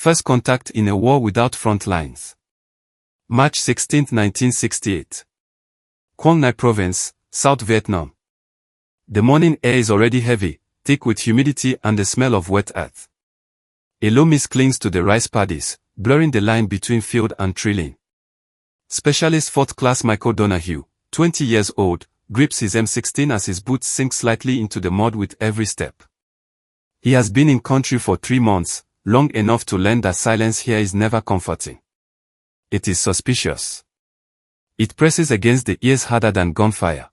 First contact in a war without front lines. March 16, 1968. Quang Nai Province, South Vietnam. The morning air is already heavy, thick with humidity and the smell of wet earth. A low mist clings to the rice paddies, blurring the line between field and tree. Specialist 4th Class Michael Donahue, 20 years old, grips his M16 as his boots sink slightly into the mud with every step. He has been in country for 3 months, long enough to learn that silence here is never comforting. It is suspicious. It presses against the ears harder than gunfire.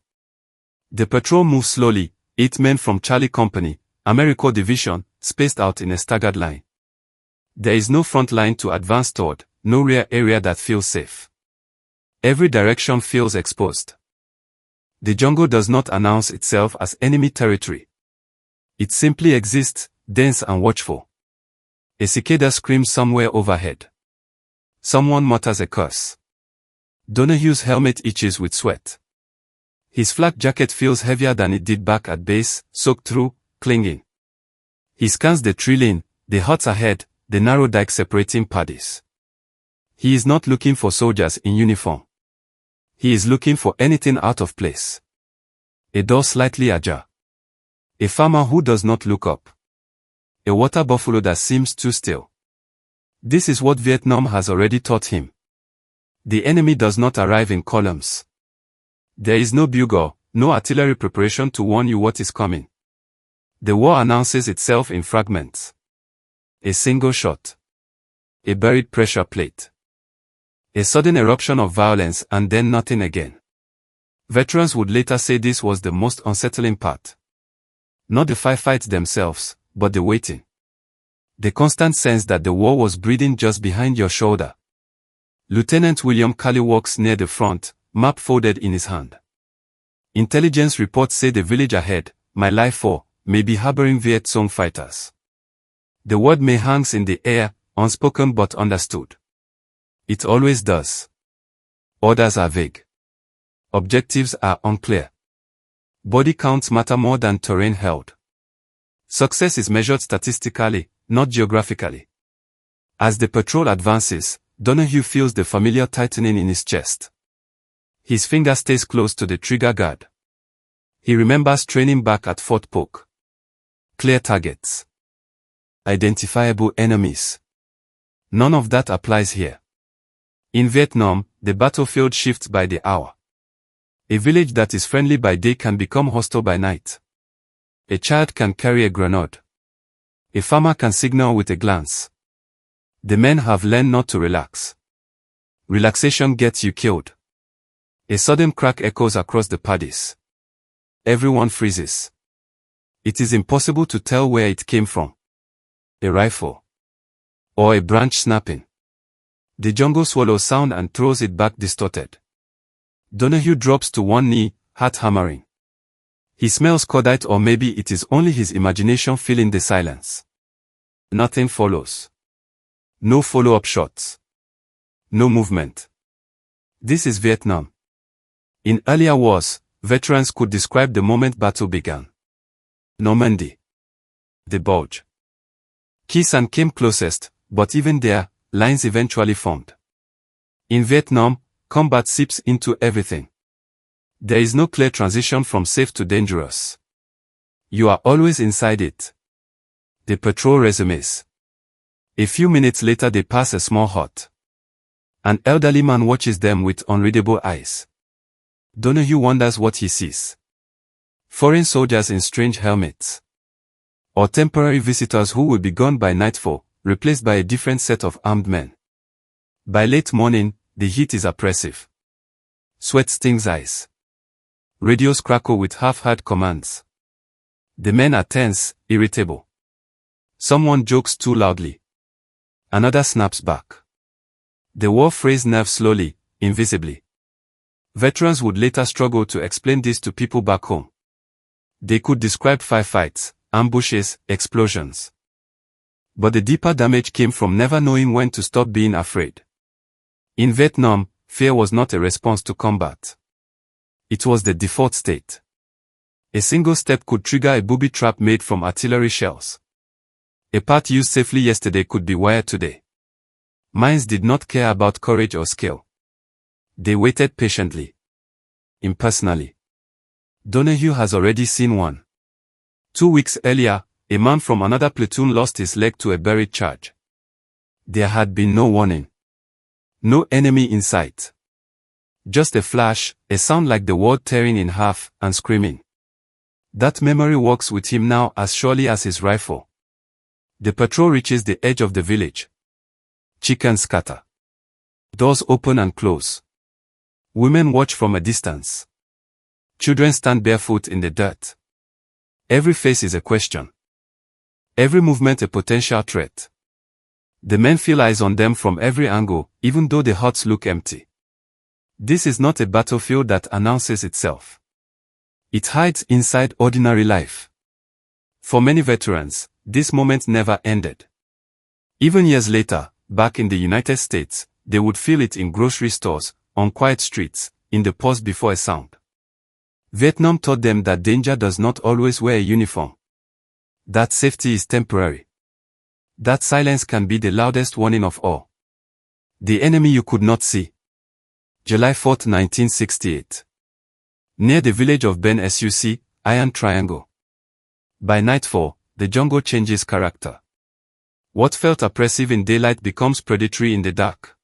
The patrol moves slowly, 8 men from Charlie Company, Americo Division, spaced out in a staggered line. There is no front line to advance toward, no rear area that feels safe. Every direction feels exposed. The jungle does not announce itself as enemy territory. It simply exists, dense and watchful. A cicada screams somewhere overhead. Someone mutters a curse. Donahue's helmet itches with sweat. His flak jacket feels heavier than it did back at base, soaked through, clinging. He scans the tree lane, the huts ahead, the narrow dike separating paddies. He is not looking for soldiers in uniform. He is looking for anything out of place. A door slightly ajar. A farmer who does not look up. A water buffalo that seems too still. This is what Vietnam has already taught him. The enemy does not arrive in columns. There is no bugle, no artillery preparation to warn you what is coming. The war announces itself in fragments. A single shot. A buried pressure plate. A sudden eruption of violence and then nothing again. Veterans would later say this was the most unsettling part. Not the firefights themselves, but the waiting. The constant sense that the war was breathing just behind your shoulder. Lieutenant William Calley walks near the front, map folded in his hand. Intelligence reports say the village ahead, My Lai 4, may be harboring Viet Cong fighters. The word may hangs in the air, unspoken but understood. It always does. Orders are vague. Objectives are unclear. Body counts matter more than terrain held. Success is measured statistically, not geographically. As the patrol advances, Donahue feels the familiar tightening in his chest. His finger stays close to the trigger guard. He remembers training back at Fort Polk. Clear targets. Identifiable enemies. None of that applies here. In Vietnam, the battlefield shifts by the hour. A village that is friendly by day can become hostile by night. A child can carry a grenade. A farmer can signal with a glance. The men have learned not to relax. Relaxation gets you killed. A sudden crack echoes across the paddies. Everyone freezes. It is impossible to tell where it came from. A rifle. Or a branch snapping. The jungle swallows sound and throws it back distorted. Donahue drops to one knee, heart hammering. He smells cordite, or maybe it is only his imagination filling the silence. Nothing follows. No follow-up shots. No movement. This is Vietnam. In earlier wars, veterans could describe the moment battle began. Normandy. The Bulge. Khe Sanh came closest, but even there, lines eventually formed. In Vietnam, combat seeps into everything. There is no clear transition from safe to dangerous. You are always inside it. The patrol resumes. A few minutes later they pass a small hut. An elderly man watches them with unreadable eyes. Donahue wonders what he sees. Foreign soldiers in strange helmets. Or temporary visitors who will be gone by nightfall, replaced by a different set of armed men. By late morning, the heat is oppressive. Sweat stings eyes. Radios crackle with half-heard commands. The men are tense, irritable. Someone jokes too loudly. Another snaps back. The war frays nerves slowly, invisibly. Veterans would later struggle to explain this to people back home. They could describe firefights, ambushes, explosions. But the deeper damage came from never knowing when to stop being afraid. In Vietnam, fear was not a response to combat. It was the default state. A single step could trigger a booby trap made from artillery shells. A part used safely yesterday could be wired today. Mines did not care about courage or skill. They waited patiently. Impersonally. Donahue has already seen one. 2 weeks earlier, a man from another platoon lost his leg to a buried charge. There had been no warning. No enemy in sight. Just a flash, a sound like the world tearing in half, and screaming. That memory walks with him now as surely as his rifle. The patrol reaches the edge of the village. Chickens scatter. Doors open and close. Women watch from a distance. Children stand barefoot in the dirt. Every face is a question. Every movement a potential threat. The men feel eyes on them from every angle, even though the huts look empty. This is not a battlefield that announces itself. It hides inside ordinary life. For many veterans, this moment never ended. Even years later, back in the United States, they would feel it in grocery stores, on quiet streets, in the pause before a sound. Vietnam taught them that danger does not always wear a uniform. That safety is temporary. That silence can be the loudest warning of all. The enemy you could not see. July 4, 1968. Near the village of Ben Suc, Iron Triangle. By nightfall, the jungle changes character. What felt oppressive in daylight becomes predatory in the dark.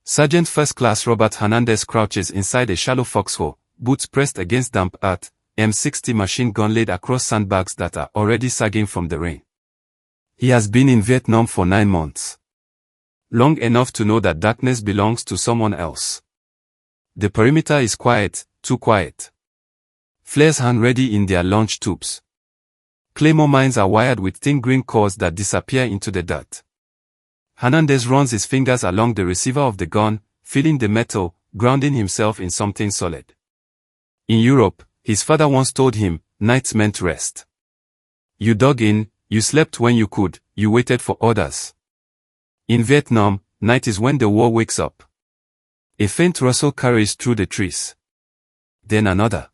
Sergeant First Class Robert Hernandez crouches inside a shallow foxhole, boots pressed against damp earth, M60 machine gun laid across sandbags that are already sagging from the rain. He has been in Vietnam for 9 months. Long enough to know that darkness belongs to someone else. The perimeter is quiet, too quiet. Flares hang ready in their launch tubes. Claymore mines are wired with thin green cords that disappear into the dirt. Hernandez runs his fingers along the receiver of the gun, feeling the metal, grounding himself in something solid. In Europe, his father once told him, nights meant rest. You dug in, you slept when you could, you waited for orders. In Vietnam, night is when the war wakes up. A faint rustle carries through the trees. Then another.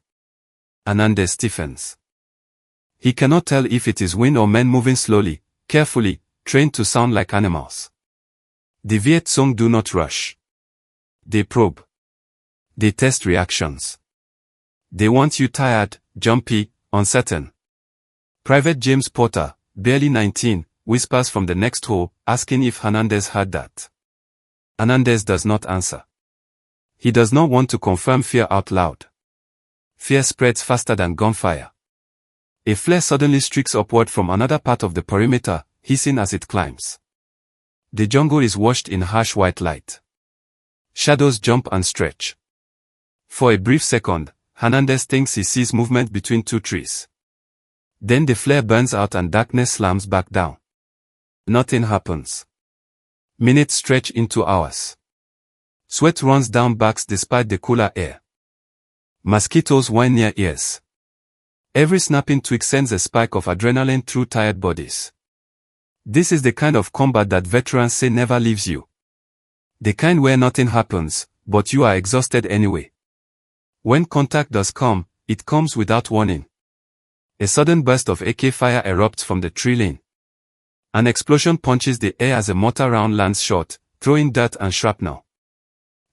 Hernandez stiffens. He cannot tell if it is wind or men moving slowly, carefully, trained to sound like animals. The Viet Cong do not rush. They probe. They test reactions. They want you tired, jumpy, uncertain. Private James Porter, barely 19, whispers from the next hole, asking if Hernandez heard that. Hernandez does not answer. He does not want to confirm fear out loud. Fear spreads faster than gunfire. A flare suddenly streaks upward from another part of the perimeter, hissing as it climbs. The jungle is washed in harsh white light. Shadows jump and stretch. For a brief second, Hernandez thinks he sees movement between two trees. Then the flare burns out and darkness slams back down. Nothing happens. Minutes stretch into hours. Sweat runs down backs despite the cooler air. Mosquitoes whine near ears. Every snapping twig sends a spike of adrenaline through tired bodies. This is the kind of combat that veterans say never leaves you. The kind where nothing happens, but you are exhausted anyway. When contact does come, it comes without warning. A sudden burst of AK fire erupts from the tree line. An explosion punches the air as a mortar round lands short, throwing dirt and shrapnel.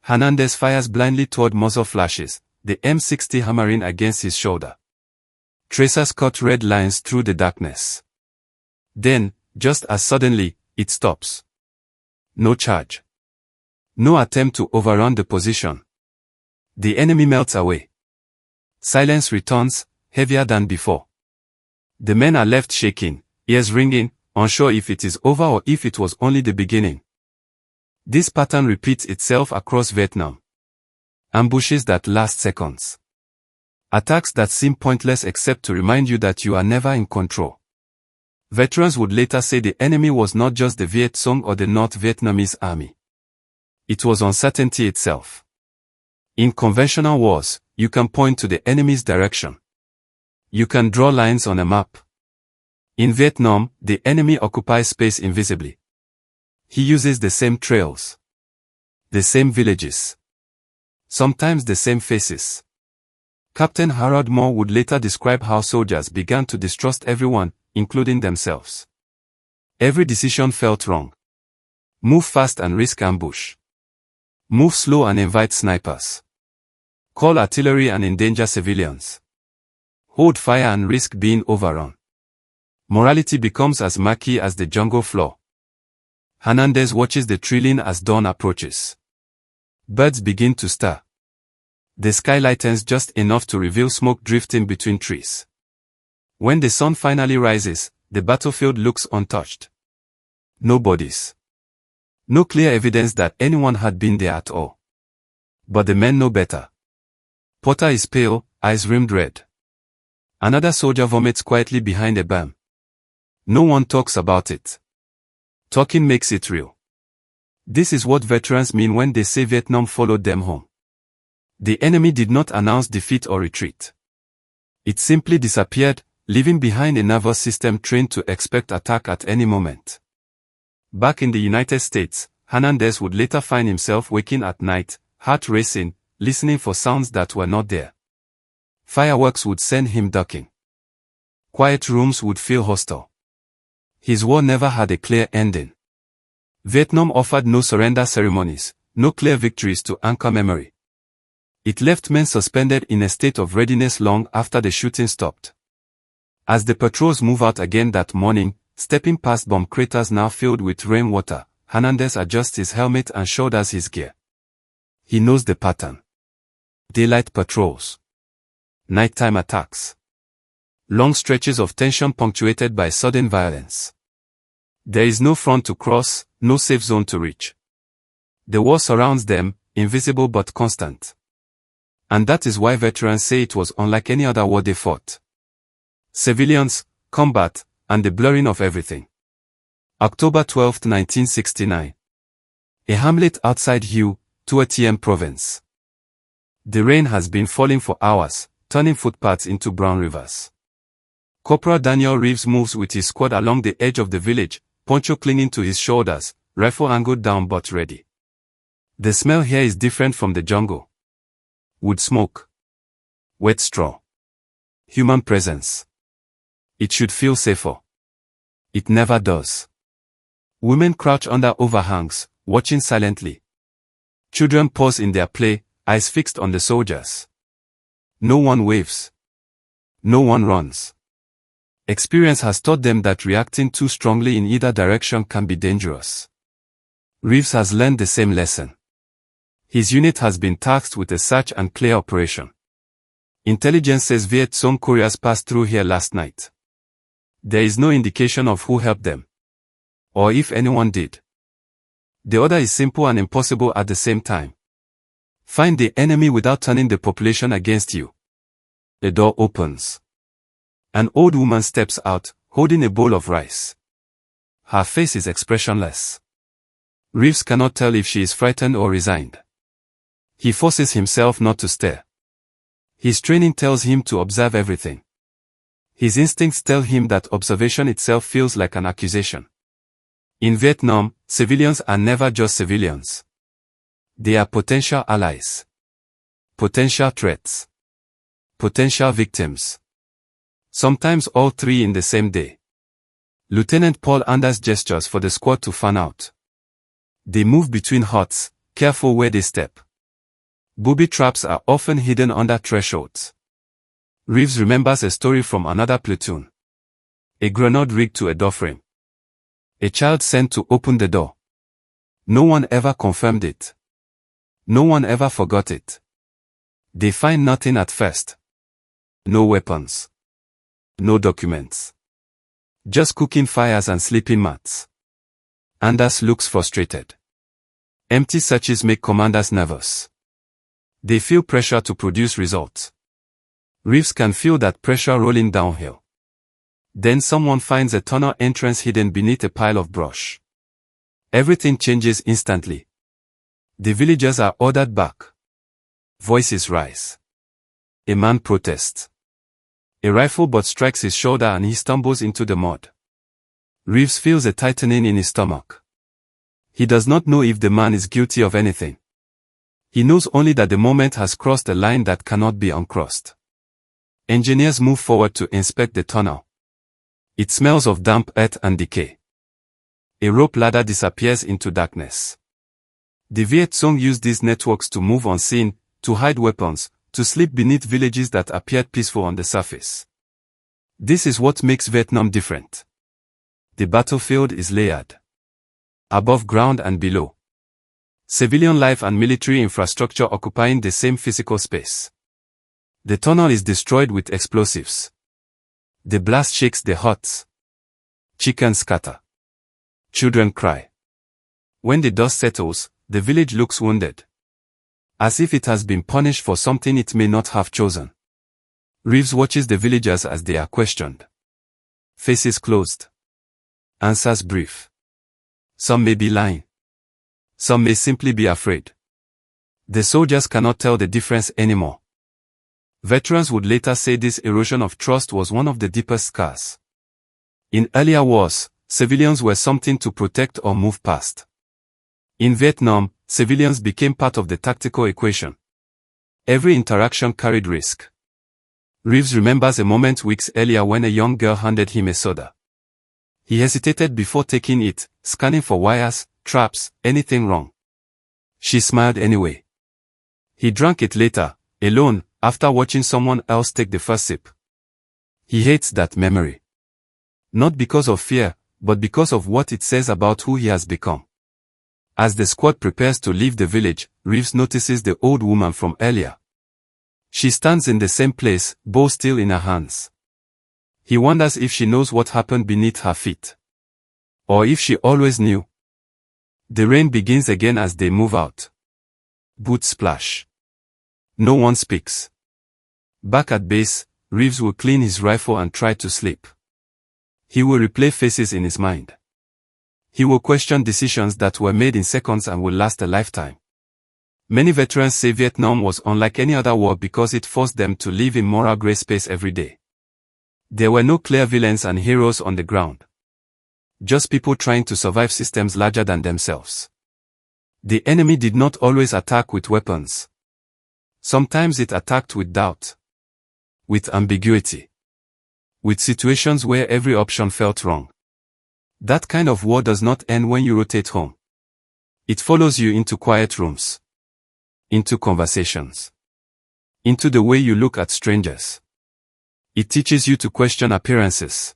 Hernandez fires blindly toward muzzle flashes, the M60 hammering against his shoulder. Tracers cut red lines through the darkness. Then, just as suddenly, it stops. No charge. No attempt to overrun the position. The enemy melts away. Silence returns, heavier than before. The men are left shaking, ears ringing, unsure if it is over or if it was only the beginning. This pattern repeats itself across Vietnam. Ambushes that last seconds. Attacks that seem pointless except to remind you that you are never in control. Veterans would later say the enemy was not just the Viet Cong or the North Vietnamese army. It was uncertainty itself. In conventional wars, you can point to the enemy's direction. You can draw lines on a map. In Vietnam, the enemy occupies space invisibly. He uses the same trails. The same villages. Sometimes the same faces. Captain Harold Moore would later describe how soldiers began to distrust everyone, including themselves. Every decision felt wrong. Move fast and risk ambush. Move slow and invite snipers. Call artillery and endanger civilians. Hold fire and risk being overrun. Morality becomes as murky as the jungle floor. Hernandez watches the trilling as dawn approaches. Birds begin to stir. The sky lightens just enough to reveal smoke drifting between trees. When the sun finally rises, the battlefield looks untouched. No bodies. No clear evidence that anyone had been there at all. But the men know better. Porter is pale, eyes rimmed red. Another soldier vomits quietly behind a berm. No one talks about it. Talking makes it real. This is what veterans mean when they say Vietnam followed them home. The enemy did not announce defeat or retreat. It simply disappeared, leaving behind a nervous system trained to expect attack at any moment. Back in the United States, Hernandez would later find himself waking at night, heart racing, listening for sounds that were not there. Fireworks would send him ducking. Quiet rooms would feel hostile. His war never had a clear ending. Vietnam offered no surrender ceremonies, no clear victories to anchor memory. It left men suspended in a state of readiness long after the shooting stopped. As the patrols move out again that morning, stepping past bomb craters now filled with rainwater, Hernandez adjusts his helmet and shoulders his gear. He knows the pattern. Daylight patrols. Nighttime attacks. Long stretches of tension punctuated by sudden violence. There is no front to cross, no safe zone to reach. The war surrounds them, invisible but constant. And that is why veterans say it was unlike any other war they fought. Civilians, combat, and the blurring of everything. October 12, 1969. A hamlet outside Hue, Tuatien province. The rain has been falling for hours, turning footpaths into brown rivers. Corporal Daniel Reeves moves with his squad along the edge of the village, poncho clinging to his shoulders, rifle angled down but ready. The smell here is different from the jungle. Wood smoke. Wet straw. Human presence. It should feel safer. It never does. Women crouch under overhangs, watching silently. Children pause in their play, eyes fixed on the soldiers. No one waves. No one runs. Experience has taught them that reacting too strongly in either direction can be dangerous. Reeves has learned the same lesson. His unit has been tasked with a search and clear operation. Intelligence says Viet Cong couriers passed through here last night. There is no indication of who helped them. Or if anyone did. The order is simple and impossible at the same time. Find the enemy without turning the population against you. The door opens. An old woman steps out, holding a bowl of rice. Her face is expressionless. Reeves cannot tell if she is frightened or resigned. He forces himself not to stare. His training tells him to observe everything. His instincts tell him that observation itself feels like an accusation. In Vietnam, civilians are never just civilians. They are potential allies. Potential threats. Potential victims. Sometimes all three in the same day. Lieutenant Paul Anders gestures for the squad to fan out. They move between huts, careful where they step. Booby traps are often hidden under thresholds. Reeves remembers a story from another platoon. A grenade rigged to a doorframe. A child sent to open the door. No one ever confirmed it. No one ever forgot it. They find nothing at first. No weapons. No documents. Just cooking fires and sleeping mats. Anders looks frustrated. Empty searches make commanders nervous. They feel pressure to produce results. Reeves can feel that pressure rolling downhill. Then someone finds a tunnel entrance hidden beneath a pile of brush. Everything changes instantly. The villagers are ordered back. Voices rise. A man protests. A rifle butt strikes his shoulder and he stumbles into the mud. Reeves feels a tightening in his stomach. He does not know if the man is guilty of anything. He knows only that the moment has crossed a line that cannot be uncrossed. Engineers move forward to inspect the tunnel. It smells of damp earth and decay. a rope ladder disappears into darkness. The Viet Cong used these networks to move unseen, to hide weapons, to sleep beneath villages that appeared peaceful on the surface. This is what makes Vietnam different. The battlefield is layered. Above ground and below. Civilian life and military infrastructure occupying the same physical space. The tunnel is destroyed with explosives. The blast shakes the huts. Chickens scatter. Children cry. When the dust settles, the village looks wounded. As if it has been punished for something it may not have chosen. Reeves watches the villagers as they are questioned. Faces closed. Answers brief. Some may be lying. Some may simply be afraid. The soldiers cannot tell the difference anymore. Veterans would later say this erosion of trust was one of the deepest scars. In earlier wars, civilians were something to protect or move past. In Vietnam, civilians became part of the tactical equation. Every interaction carried risk. Reeves remembers a moment weeks earlier when a young girl handed him a soda. He hesitated before taking it, scanning for wires, traps, anything wrong. She smiled anyway. He drank it later, alone, after watching someone else take the first sip. He hates that memory. Not because of fear, but because of what it says about who he has become. As the squad prepares to leave the village, Reeves notices the old woman from earlier. She stands in the same place, bow still in her hands. He wonders if she knows what happened beneath her feet. Or if she always knew. The rain begins again as they move out. Boots splash. No one speaks. Back at base, Reeves will clean his rifle and try to sleep. He will replay faces in his mind. He will question decisions that were made in seconds and will last a lifetime. Many veterans say Vietnam was unlike any other war because it forced them to live in moral gray space every day. There were no clear villains and heroes on the ground. Just people trying to survive systems larger than themselves. The enemy did not always attack with weapons. Sometimes it attacked with doubt. With ambiguity. With situations where every option felt wrong. That kind of war does not end when you rotate home. It follows you into quiet rooms. Into conversations. Into the way you look at strangers. It teaches you to question appearances.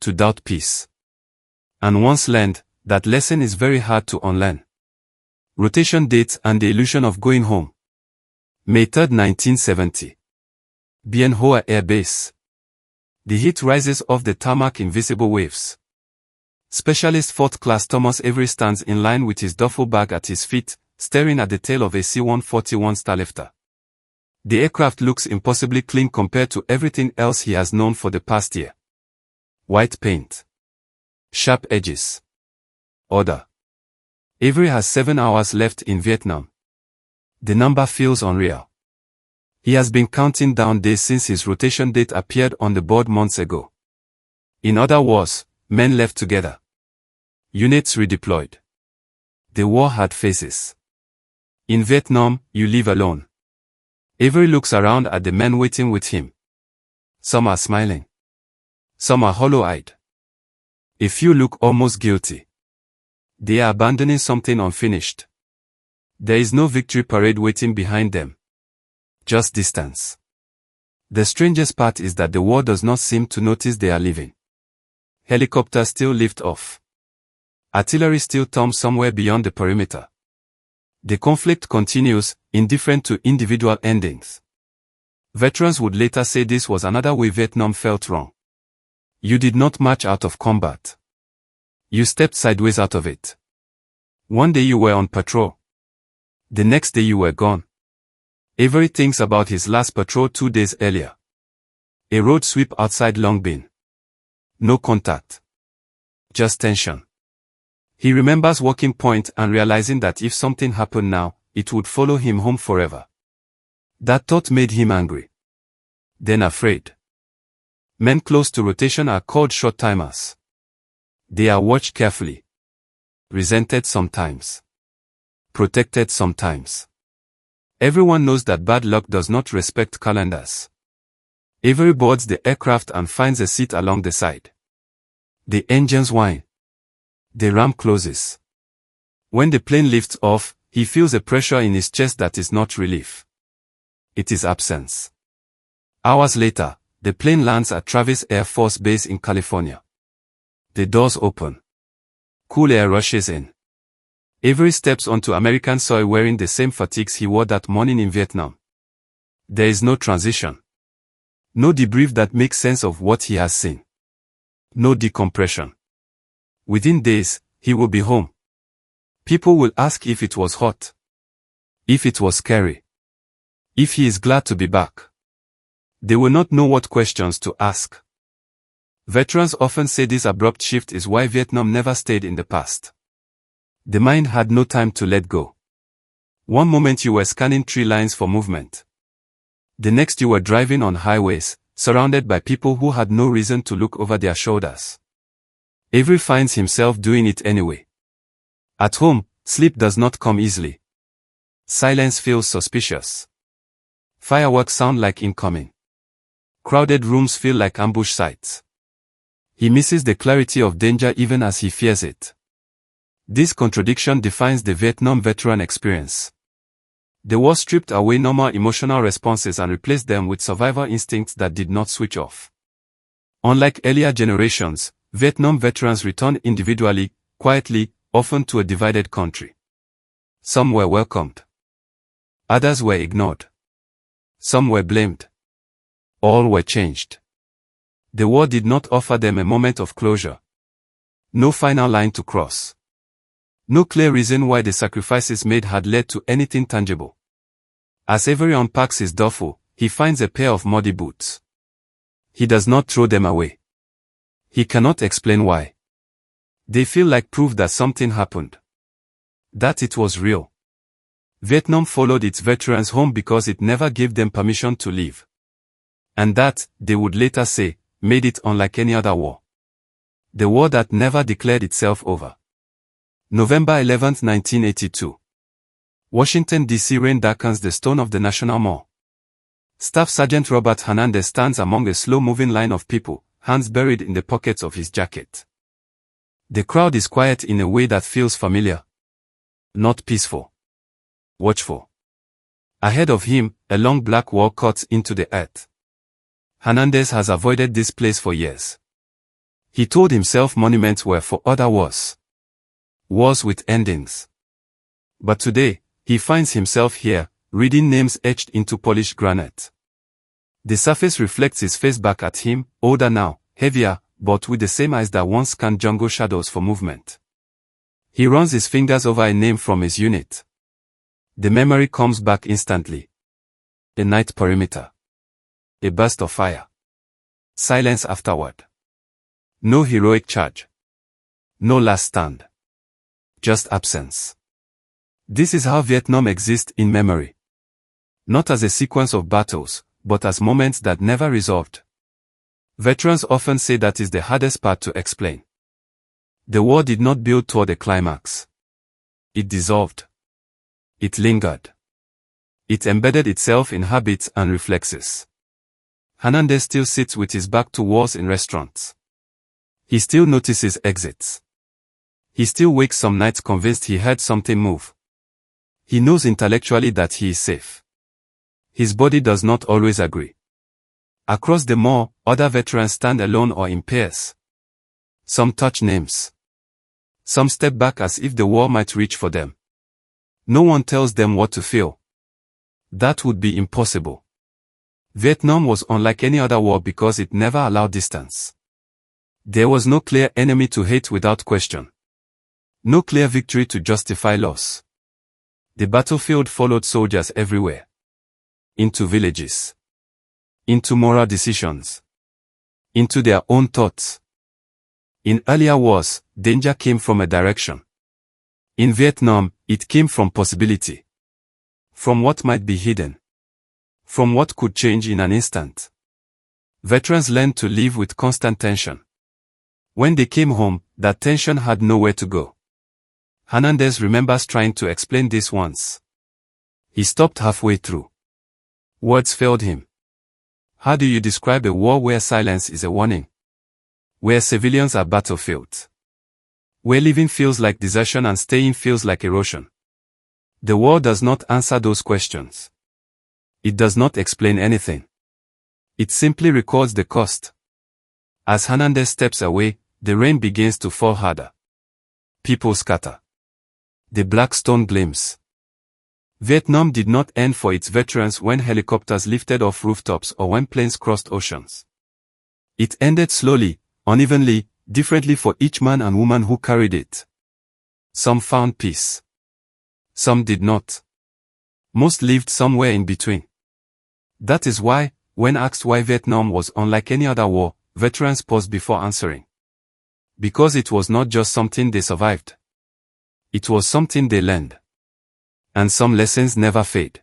To doubt peace. And once learned, that lesson is very hard to unlearn. Rotation dates and the illusion of going home. May 3, 1970. Bien Hoa Air Base. The heat rises off the tarmac in visible waves. Specialist 4th Class Thomas Avery stands in line with his duffel bag at his feet, staring at the tail of a C-141 Starlifter. The aircraft looks impossibly clean compared to everything else he has known for the past year. White paint. Sharp edges. Order. Avery has 7 hours left in Vietnam. The number feels unreal. He has been counting down days since his rotation date appeared on the board months ago. In other wars, men left together. Units redeployed. The war had phases. In Vietnam, you live alone. Avery looks around at the men waiting with him. Some are smiling. Some are hollow-eyed. A few look almost guilty. They are abandoning something unfinished. There is no victory parade waiting behind them. Just distance. The strangest part is that the war does not seem to notice they are leaving. Helicopters still lift off. Artillery still thumps somewhere beyond the perimeter. The conflict continues, indifferent to individual endings. Veterans would later say this was another way Vietnam felt wrong. You did not march out of combat. You stepped sideways out of it. One day you were on patrol. The next day you were gone. Avery thinks about his last patrol 2 days earlier. A road sweep outside Long Binh. No contact. Just tension. He remembers walking point and realizing that if something happened now, it would follow him home forever. That thought made him angry. Then afraid. Men close to rotation are called short-timers. They are watched carefully. Resented sometimes. Protected sometimes. Everyone knows that bad luck does not respect calendars. Avery boards the aircraft and finds a seat along the side. The engines whine. The ram closes. When the plane lifts off, he feels a pressure in his chest that is not relief. It is absence. Hours later, the plane lands at Travis Air Force Base in California. The doors open. Cool air rushes in. Avery steps onto American soil wearing the same fatigues he wore that morning in Vietnam. There is no transition. No debrief that makes sense of what he has seen. No decompression. Within days, he will be home. People will ask if it was hot. If it was scary. If he is glad to be back. They will not know what questions to ask. Veterans often say this abrupt shift is why Vietnam never stayed in the past. The mind had no time to let go. One moment you were scanning tree lines for movement. The next you were driving on highways, surrounded by people who had no reason to look over their shoulders. Avery finds himself doing it anyway. At home, sleep does not come easily. Silence feels suspicious. Fireworks sound like incoming. Crowded rooms feel like ambush sites. He misses the clarity of danger even as he fears it. This contradiction defines the Vietnam veteran experience. The war stripped away normal emotional responses and replaced them with survival instincts that did not switch off. Unlike earlier generations, Vietnam veterans returned individually, quietly, often to a divided country. Some were welcomed. Others were ignored. Some were blamed. All were changed. The war did not offer them a moment of closure. No final line to cross. No clear reason why the sacrifices made had led to anything tangible. As Avery unpacks his duffel, he finds a pair of muddy boots. He does not throw them away. He cannot explain why. They feel like proof that something happened. That it was real. Vietnam followed its veterans home because it never gave them permission to leave. And that, they would later say, made it unlike any other war. The war that never declared itself over. November 11, 1982. Washington, D.C. rain darkens the stone of the National Mall. Staff Sergeant Robert Hernandez stands among a slow-moving line of people, hands buried in the pockets of his jacket. The crowd is quiet in a way that feels familiar. Not peaceful. Watchful. Ahead of him, a long black wall cuts into the earth. Hernandez has avoided this place for years. He told himself monuments were for other wars. Wars with endings. But today, he finds himself here, reading names etched into polished granite. The surface reflects his face back at him, older now, heavier, but with the same eyes that once scanned jungle shadows for movement. He runs his fingers over a name from his unit. The memory comes back instantly. A night perimeter. A burst of fire. Silence afterward. No heroic charge. No last stand. Just absence. This is how Vietnam exists in memory. Not as a sequence of battles, but as moments that never resolved. Veterans often say that is the hardest part to explain. The war did not build toward a climax. It dissolved. It lingered. It embedded itself in habits and reflexes. Hernandez still sits with his back to walls in restaurants. He still notices exits. He still wakes some nights convinced he heard something move. He knows intellectually that he is safe. His body does not always agree. Across the mall, other veterans stand alone or in pairs. Some touch names. Some step back as if the war might reach for them. No one tells them what to feel. That would be impossible. Vietnam was unlike any other war because it never allowed distance. There was no clear enemy to hate without question. No clear victory to justify loss. The battlefield followed soldiers everywhere. Into villages. Into moral decisions. Into their own thoughts. In earlier wars, danger came from a direction. In Vietnam, it came from possibility. From what might be hidden. From what could change in an instant. Veterans learned to live with constant tension. When they came home, that tension had nowhere to go. Hernandez remembers trying to explain this once. He stopped halfway through. Words failed him. How do you describe a war where silence is a warning? Where civilians are battlefields? where living feels like desertion and staying feels like erosion. The war does not answer those questions. It does not explain anything. It simply records the cost. As Hernandez steps away, the rain begins to fall harder. People scatter. The black stone gleams. Vietnam did not end for its veterans when helicopters lifted off rooftops or when planes crossed oceans. It ended slowly, unevenly, differently for each man and woman who carried it. Some found peace. Some did not. Most lived somewhere in between. That is why, when asked why Vietnam was unlike any other war, veterans paused before answering. Because it was not just something they survived. It was something they learned. And some lessons never fade.